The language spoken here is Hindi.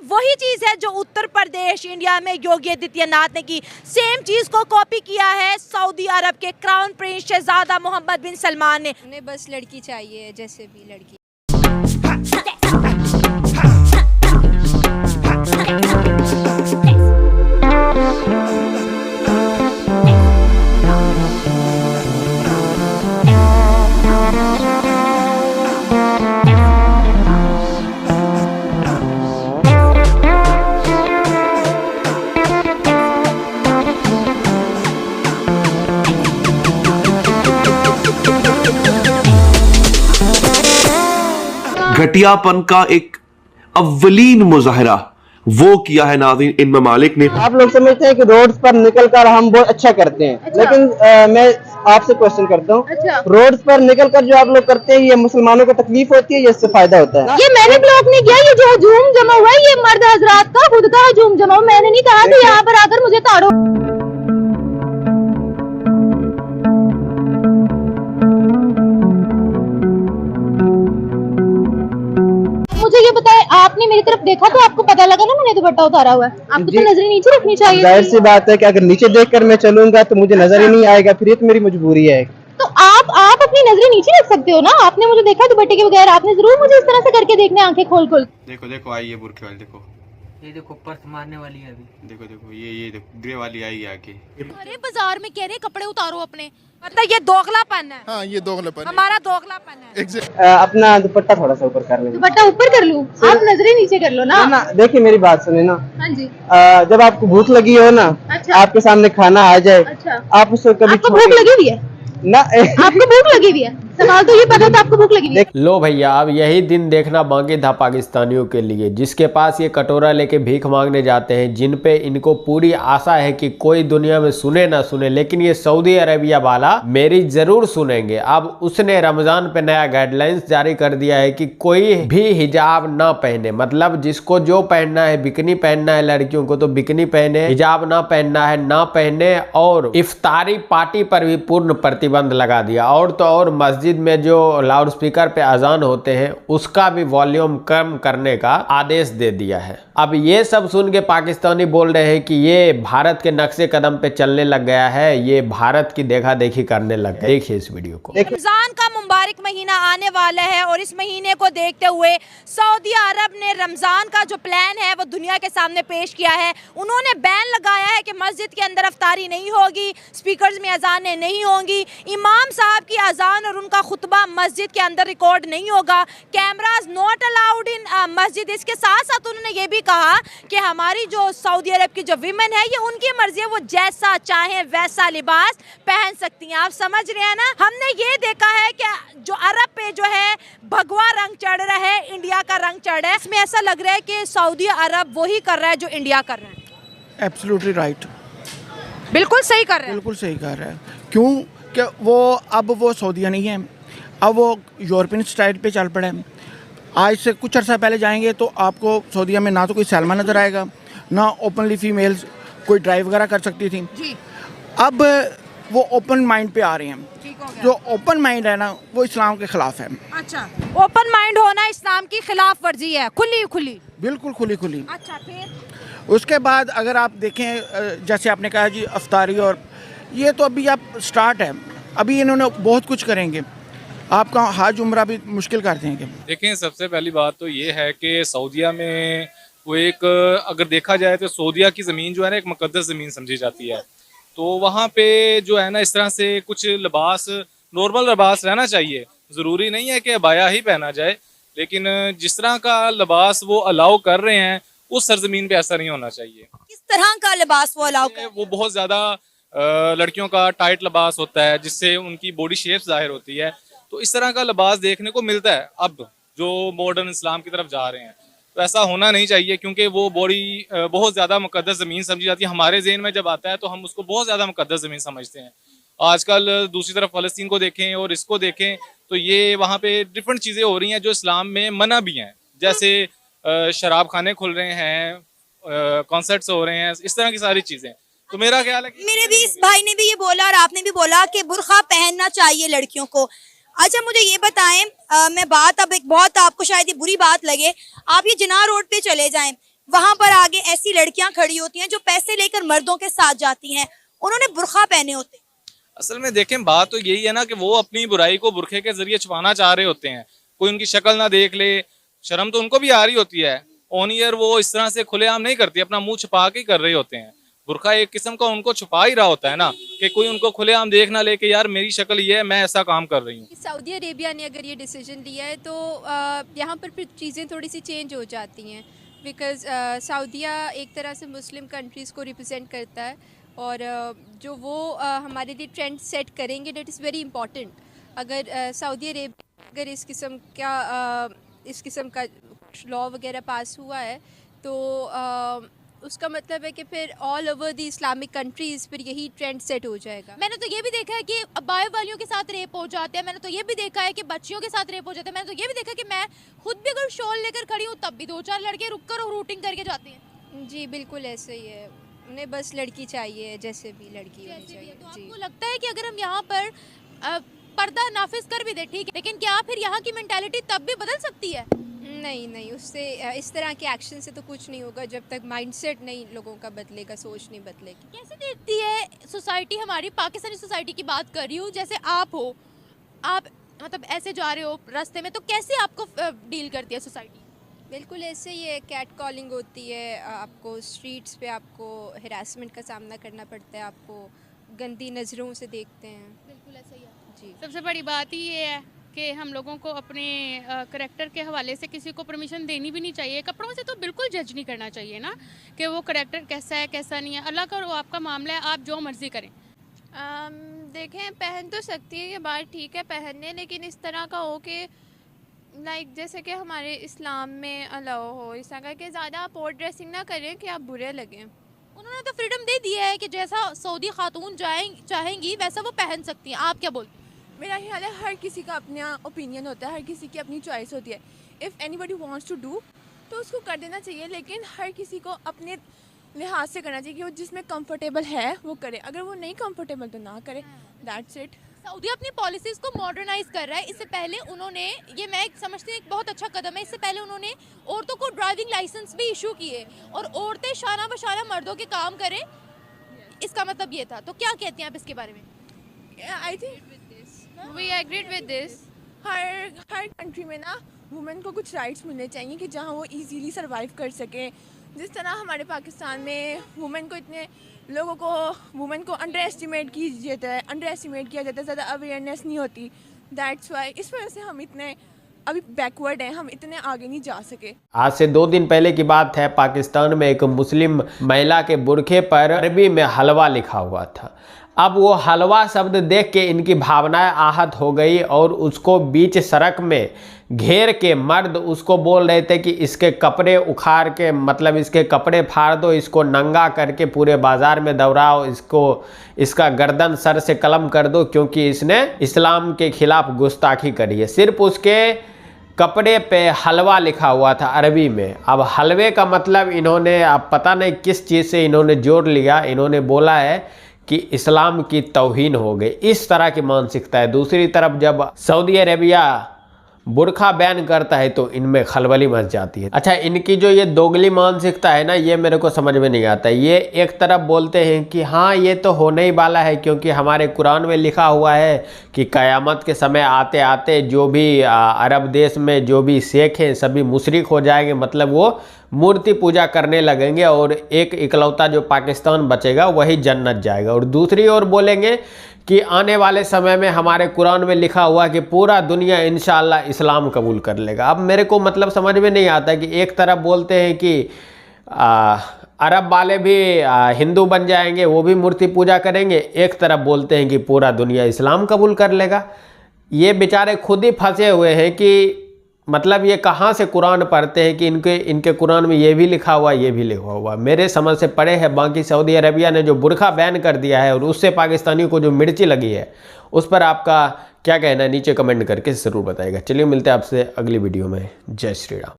वही चीज है जो उत्तर प्रदेश इंडिया में योगी आदित्यनाथ ने की। सेम चीज को कॉपी किया है सऊदी अरब के क्राउन प्रिंस शहजादा मोहम्मद बिन सलमान ने। उन्हें बस लड़की चाहिए, जैसे भी लड़की। घटियापन का एक अव्वलीन मुजाहरा वो किया है नाज़रीन इन ममालिक ने। आप लोग समझते हैं कि रोड्स पर निकलकर हम बहुत अच्छा करते हैं। अच्छा। लेकिन मैं आपसे क्वेश्चन करता हूँ। अच्छा। रोड्स पर निकलकर जो आप लोग करते हैं ये मुसलमानों को तकलीफ होती है या इससे फायदा होता है? ये मैंने ब्लॉक नहीं किया, ये जो हजूम जमा हुआ है ये मर्द हजरात का खुद का हजूम जमा हुआ। मैंने नहीं कहा कि यहाँ पर आकर मुझे ताड़ो। मुझे ये बताए, आपने मेरी तरफ देखा तो आपको पता लगा ना मैंने दुपट्टा उतारा हुआ है? आपको तो नजरें नीचे रखनी चाहिए। जाहिर सी बात है कि अगर नीचे देखकर मैं चलूंगा तो मुझे नजर ही नहीं आएगा, फिर ये तो मेरी मजबूरी है। तो आप अपनी नजरें नीचे रख सकते हो ना। आपने मुझे देखा दुपट्टे के बगैर, आपने जरूर मुझे इस तरह से करके देखने आंखें खोल खोल। देखो देखो आई है बुरखे वाली, देखो ये देखो पर्स मारने वाली है अभी। देखो देखो ये देखो ग्रे वाली आई है आके। अरे बाजार में कह रहे कपड़े उतारो अपने, मतलब ये दोगलापन है। हाँ ये दोगलापन हमारा दोगलापन है। अपना दुपट्टा थोड़ा सा ऊपर कर लें। दुपट्टा ऊपर कर लूं? आप नजरें नीचे कर लो ना। देखिए मेरी बात सुने ना। हाँ जी। जब आपको भूख लगी हो ना, अच्छा। आपके सामने खाना आ जाए, अच्छा। आप उसको कभी आपको भूख लगी हुई है ना? आपको भूख लगी हुई है? सवाल तो ये पता था आपको भूख लगी हुई है। लो भैया, अब यही दिन देखना बाकी था पाकिस्तानियों के लिए, जिसके पास ये कटोरा लेके भीख मांगने जाते हैं, जिन पे इनको पूरी आशा है कि कोई दुनिया में सुने ना सुने, लेकिन ये सऊदी अरेबिया वाला मेरी जरूर सुनेंगे। अब उसने रमजान पे नया गाइडलाइंस जारी कर दिया है कि कोई भी हिजाब ना पहने, मतलब जिसको जो पहनना है, बिकनी पहनना है लड़कियों को तो बिकनी पहने, हिजाब ना पहनना है ना पहने, और इफ्तारी पार्टी पर भी पूर्ण प्रतिबंध लगा दिया। और तो और मस्जिद में जो लाउड स्पीकर पे अजान होते हैं उसका भी वॉल्यूम कम करने का आदेश दे दिया है। अब ये सब सुन के पाकिस्तानी बोल रहे हैं कि ये भारत के नक्शे कदम पे चलने लग गया है, ये भारत की देखा देखी करने लग गया। देखिए इस वीडियो को। रमजान का मुबारक महीना आने वाला है और इस महीने को देखते हुए सऊदी अरब ने रमजान का जो प्लान है वो दुनिया के सामने पेश किया है। उन्होंने बैन लगाया है कि मस्जिद के अंदर अफ्तारी नहीं होगी, स्पीकर्स में अजानें नहीं होंगी, इमाम साहब की अजान और उनका खुतबा मस्जिद के अंदर रिकॉर्ड नहीं होगा, कैमरास नॉट अलाउड इन मस्जिद। इसके साथ साथ उन्होंने ये भी कहा कि हमारी जो सऊदी अरब की जो विमेन है ये उनकी मर्जी है, वो जैसा चाहे वैसा लिबास पहन सकती हैं। आप समझ रहे हैं ना। हमने ये देखा है कि जो अरब पे जो है भगवा रंग चढ़ रहा है, इंडिया का रंग चढ़ रहा है। इसमें ऐसा लग रहा है कि सऊदी अरब वही कर रहा है जो इंडिया कर रहा है। एब्सोल्युटली राइट, बिल्कुल सही कर रहा है। बिल्कुल सही कर रहा है। क्यों कि वो सऊदीया नहीं है, अब वो यूरोपियन स्टाइल पे चल पड़े। आज से कुछ अर्सा पहले जाएंगे तो आपको सऊदीया में ना तो कोई सलमान नज़र आएगा, ना ओपनली फीमेल्स कोई ड्राइव वगैरह कर सकती थी जी। अब वो ओपन माइंड पे आ रहे हैं। जो ओपन माइंड है ना वो इस्लाम के खिलाफ है। अच्छा, ओपन माइंड होना इस्लाम की खिलाफ वर्जी है, खुली खुली, बिल्कुल खुली खुली। अच्छा, फिर उसके बाद अगर आप देखें, जैसे आपने कहा जी अफ्तारी, और ये तो अभी आप स्टार्ट है, अभी इन्होंने बहुत कुछ करेंगे, आपका हज उम्रा भी मुश्किल कर देंगे। देखें, सबसे पहली बात तो ये है कि सऊदीया में वो एक, अगर देखा जाए तो सऊदीया की ज़मीन जो है ना एक मुक़द्दस ज़मीन समझी जाती है। तो वहाँ पे जो है ना इस तरह से कुछ लिबास, नॉर्मल लिबास रहना चाहिए। ज़रूरी नहीं है कि अबाया ही पहना जाए, लेकिन जिस तरह का लिबास वो अलाउ कर रहे हैं उस सरजमीन पे ऐसा नहीं होना चाहिए। किस तरह का लिबास वो अलाउ कर? वो बहुत ज़्यादा लड़कियों का टाइट लिबास होता है जिससे उनकी बॉडी शेप ज़ाहिर होती है। तो इस तरह का लिबास देखने को मिलता है अब जो मॉडर्न इस्लाम की तरफ जा रहे हैं। तो ऐसा होना नहीं चाहिए, क्योंकि वो बॉडी बहुत ज़्यादा मुक़द्दस ज़मीन समझी जाती है। हमारे ज़हन में जब आता है तो हम उसको बहुत ज़्यादा मुक़द्दस ज़मीन समझते हैं। आजकल दूसरी तरफ फ़लस्तीन को देखें और इसको देखें तो ये वहाँ पे डिफरेंट चीज़ें हो रही हैं जो इस्लाम में मना भी हैं, जैसे शराब खाने खुल रहे हैं, कॉन्सर्ट्स हो रहे हैं, इस तरह की सारी चीज़ें। तो मेरा ख्याल है कि मेरे भी इस भाई ने भी ये बोला और आपने भी बोला कि बुर्खा पहनना चाहिए लड़कियों को। अच्छा, मुझे ये बताएं, मैं बात अब एक बहुत आपको शायद ये बुरी बात लगे, आप ये जिनाह रोड पे चले जाएं, वहां पर आगे ऐसी लड़कियां खड़ी होती हैं जो पैसे लेकर मर्दों के साथ जाती हैं, उन्होंने बुर्का पहने होते हैं। असल में देखें बात तो यही है ना कि वो अपनी बुराई को बुरखे के जरिए छुपाना चाह रहे होते हैं। कोई उनकी शक्ल ना देख ले, शर्म तो उनको भी आ रही होती है। ऑन ईयर वो इस तरह से खुलेआम नहीं करती, अपना मुंह छुपा के कर रहे होते हैं। बुरखा एक किस्म का उनको छुपा ही रहा होता है ना, कि कोई उनको खुलेआम देख ना ले कि यार मेरी शक्ल ये है, मैं ऐसा काम कर रही हूँ। सऊदी अरेबिया ने अगर ये डिसीजन लिया है तो यहाँ पर फिर चीज़ें थोड़ी सी चेंज हो जाती हैं, बिकॉज़ सऊदीया एक तरह से मुस्लिम कंट्रीज़ को रिप्रेजेंट करता है और जो वो हमारे लिए ट्रेंड सेट करेंगे दैट इज़ वेरी इंपॉर्टेंट। अगर सऊदी अरेबिया अगर इस किस्म का लॉ वगैरह पास हुआ है तो उसका मतलब है कि फिर all over the Islamic countries फिर यही ट्रेंड सेट हो जाएगा। मैंने तो ये भी देखा है कि अबाया वालियों के साथ रेप हो जाते हैं, मैंने तो ये भी देखा है कि बच्चियों के साथ रेप हो जाते हैं, मैंने तो ये भी देखा कि मैं खुद भी अगर शॉल लेकर खड़ी हूँ तब भी 2-4 लड़के रुक कर रूटिंग करके जाते हैं। जी बिल्कुल ऐसे ही है, उन्हें बस लड़की चाहिए, जैसे भी लड़की होनी चाहिए। तो जी आपको लगता है कि अगर हम यहाँ पर पर्दा नाफिज कर भी दे ठीक है, लेकिन क्या फिर यहाँ की मेंटालिटी तब भी बदल सकती है? नहीं, उससे इस तरह के एक्शन से तो कुछ नहीं होगा जब तक माइंडसेट नहीं लोगों का बदलेगा, सोच नहीं बदलेगी। कैसे देखती है सोसाइटी हमारी, पाकिस्तानी सोसाइटी की बात कर रही हूँ, जैसे आप हो, आप मतलब ऐसे जा रहे हो रास्ते में तो कैसे आपको डील करती है सोसाइटी? बिल्कुल ऐसे ही है, कैट कॉलिंग होती है, आपको स्ट्रीट्स पे आपको हिरासमेंट का सामना करना पड़ता है, आपको गंदी नज़रों से देखते हैं। बिल्कुल ऐसा ही है जी। सबसे बड़ी बात ही ये है कि हम लोगों को अपने करैक्टर के हवाले से किसी को परमिशन देनी भी नहीं चाहिए। कपड़ों से तो बिल्कुल जज नहीं करना चाहिए ना कि वो करैक्टर कैसा है कैसा नहीं है। अल्लाह का वो आपका मामला है, आप जो मर्ज़ी करें। देखें, पहन तो सकती है, ये बात ठीक है पहनने, लेकिन इस तरह का हो कि लाइक जैसे कि हमारे इस्लाम में अलाउ हो इस तरह का कि ज़्यादा आप ओवर ड्रेसिंग ना करें कि आप बुरे लगें। उन्होंने तो फ्रीडम दे दी है कि जैसा सऊदी खातून चाहेंगी वैसा वो पहन सकती हैं। आप क्या बोलते हैं? मेरा ख्याल है हर किसी का अपना ओपिनियन होता है, हर किसी की अपनी चॉइस होती है। If anybody wants to do तो उसको कर देना चाहिए, लेकिन हर किसी को अपने लिहाज से करना चाहिए कि वो जिसमें कंफर्टेबल है वो करे, अगर वो नहीं कंफर्टेबल तो ना करे, दैट्स इट। सऊदी अपनी पॉलिसीज़ को मॉडर्नाइज कर रहा है। इससे पहले उन्होंने, ये मैं समझती हूँ एक बहुत अच्छा कदम है, इससे पहले उन्होंने औरतों को ड्राइविंग लाइसेंस भी इशू किए और औरतें शाना बशाना मर्दों के काम करें, इसका मतलब ये था। तो क्या कहती हैं आप इसके बारे में? I think we agreed with this. हर कंट्री में ना वुमेन को कुछ राइट्स मिलने चाहिए कि जहाँ वो इजीली सरवाइव कर सकें। जिस तरह हमारे पाकिस्तान में वुमेन को इतने लोगों को वुमेन को अंडर एस्टिमेट किया जाता है, ज़्यादा अवेयरनेस नहीं होती। दैट्स वाई इस वजह से हम इतने अभी बैकवर्ड हैं, हम इतने आगे नहीं जा सके। आज से 2 दिन पहले की बात है, पाकिस्तान में एक मुस्लिम महिला के बुरखे पर अरबी में हलवा लिखा हुआ था। अब वो हलवा शब्द देख के इनकी भावनाएं आहत हो गई और उसको बीच सड़क में घेर के मर्द उसको बोल रहे थे कि इसके कपड़े उखाड़ के, मतलब इसके कपड़े फाड़ दो, इसको नंगा करके पूरे बाजार में दौड़ाओ, इसका गर्दन सर से कलम कर दो, क्योंकि इसने इस्लाम के खिलाफ गुस्ताखी करी है। सिर्फ उसके कपड़े पे हलवा लिखा हुआ था अरबी में। अब हलवे का मतलब इन्होंने, अब पता नहीं किस चीज़ से इन्होंने जोड़ लिया, इन्होंने बोला है कि इस्लाम की तौहीन हो गई। इस तरह की मानसिकता है। दूसरी तरफ जब सऊदी अरेबिया बुरखा बैन करता है तो इनमें खलबली मच जाती है। अच्छा, इनकी जो ये दोगली मानसिकता है ना, ये मेरे को समझ में नहीं आता। ये एक तरफ बोलते हैं कि हाँ ये तो होने ही वाला है, क्योंकि हमारे कुरान में लिखा हुआ है कि क़यामत के समय आते आते जो भी अरब देश में जो भी शेख हैं सभी मुशरिक हो जाएंगे, मतलब वो मूर्ति पूजा करने लगेंगे और एक इकलौता जो पाकिस्तान बचेगा वही जन्नत जाएगा। और दूसरी ओर बोलेंगे कि आने वाले समय में हमारे कुरान में लिखा हुआ कि पूरा दुनिया इंशाअल्लाह इस्लाम कबूल कर लेगा। अब मेरे को मतलब समझ में नहीं आता कि एक तरफ बोलते हैं कि अरब वाले भी हिंदू बन जाएंगे, वो भी मूर्ति पूजा करेंगे, एक तरफ बोलते हैं कि पूरा दुनिया इस्लाम कबूल कर लेगा। ये बेचारे खुद ही फंसे हुए हैं कि मतलब ये कहाँ से कुरान पढ़ते हैं कि इनके कुरान में ये भी लिखा हुआ ये भी लिखा हुआ। मेरे समझ से पड़े है। बाकी सऊदी अरेबिया ने जो बुरखा बैन कर दिया है और उससे पाकिस्तानियों को जो मिर्ची लगी है, उस पर आपका क्या कहना है नीचे कमेंट करके ज़रूर बताइएगा। चलिए मिलते हैं आपसे अगली वीडियो में। जय श्री राम।